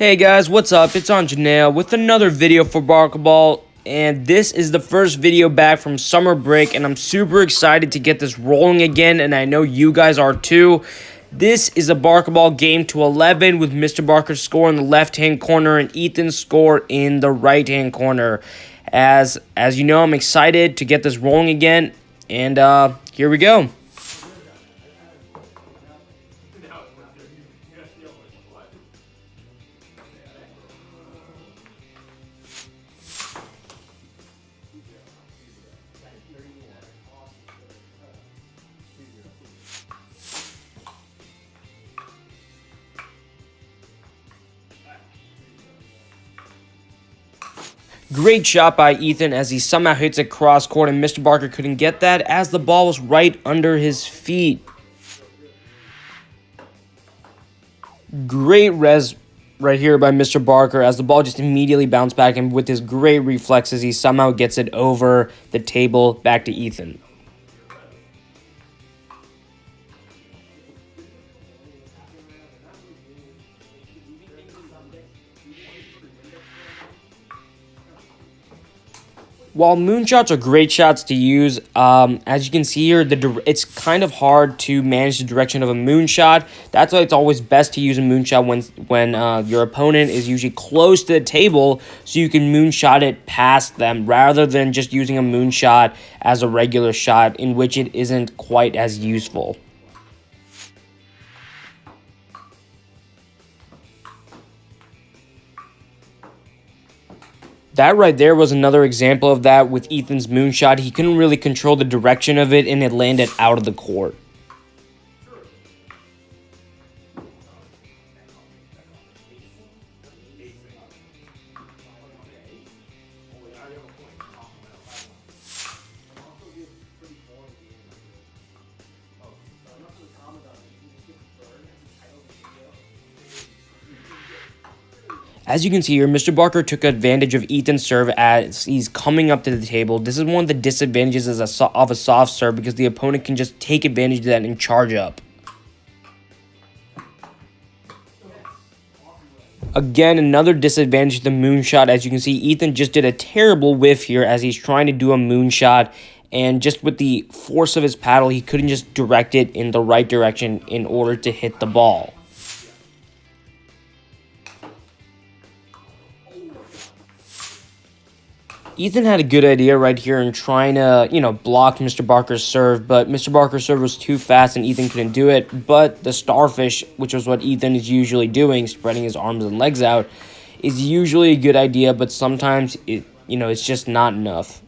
Hey guys, what's up? It's on Janelle with another video for Barkerball, and this is the first video back from summer break, and I'm super excited to get this rolling again, and I know you guys are too. This is a Barkerball game to 11 with Mr. Barker's score in the left-hand corner and Ethan's score in the right-hand corner. As you know, I'm excited to get this rolling again, and here we go. Great shot by Ethan as he somehow hits it cross court, and Mr. Barker couldn't get that as the ball was right under his feet. Great res right here by Mr. Barker as the ball just immediately bounced back, and with his great reflexes, he somehow gets it over the table back to Ethan. While moonshots are great shots to use, as you can see here, it's kind of hard to manage the direction of a moonshot. That's why it's always best to use a moonshot when your opponent is usually close to the table, so you can moonshot it past them rather than just using a moonshot as a regular shot in which it isn't quite as useful. That right there was another example of that with Ethan's moonshot. He couldn't really control the direction of it, and it landed out of the court. As you can see here, Mr. Barker took advantage of Ethan's serve as he's coming up to the table. This is one of the disadvantages of a soft serve because the opponent can just take advantage of that and charge up. Again, another disadvantage of the moonshot. As you can see, Ethan just did a terrible whiff here as he's trying to do a moonshot. And just with the force of his paddle, he couldn't just direct it in the right direction in order to hit the ball. Ethan had a good idea right here in trying to, block Mr. Barker's serve, but Mr. Barker's serve was too fast and Ethan couldn't do it. But the starfish, which is what Ethan is usually doing, spreading his arms and legs out, is usually a good idea, but sometimes it's just not enough.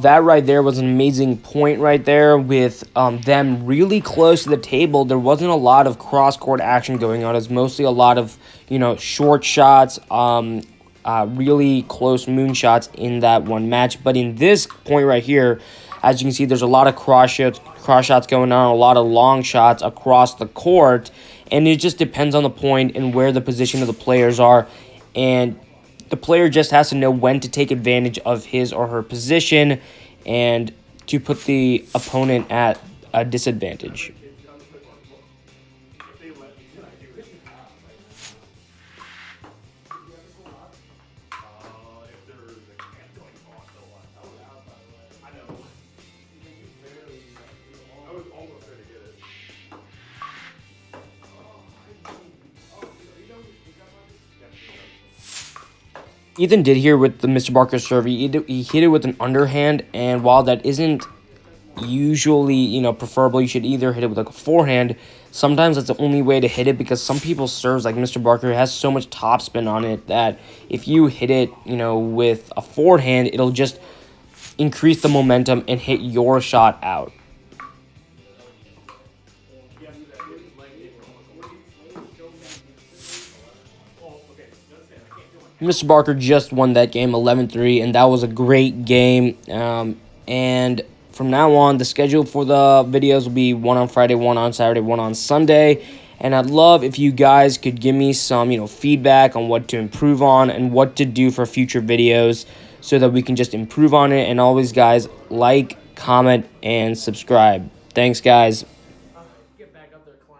That right there was an amazing point right there with them really close to the table. There wasn't a lot of cross-court action going on. It's mostly a lot of, short shots, really close moonshots in that one match. But in this point right here, as you can see, there's a lot of cross shots going on, a lot of long shots across the court. And it just depends on the point and where the position of the players are. And the player just has to know when to take advantage of his or her position and to put the opponent at a disadvantage. Ethan did here with the Mr. Barker serve. He hit it with an underhand, and while that isn't usually, preferable, you should either hit it with like a forehand. Sometimes that's the only way to hit it because some people's serves, like Mr. Barker, has so much topspin on it that if you hit it, with a forehand, it'll just increase the momentum and hit your shot out. Mr. Barker just won that game 11-3, and that was a great game. And from now on, the schedule for the videos will be one on Friday, one on Saturday, one on Sunday. And I'd love if you guys could give me some, feedback on what to improve on and what to do for future videos. so that we can just improve on it. And always, guys, like, comment, and subscribe. Thanks, guys. Get back up there, clown.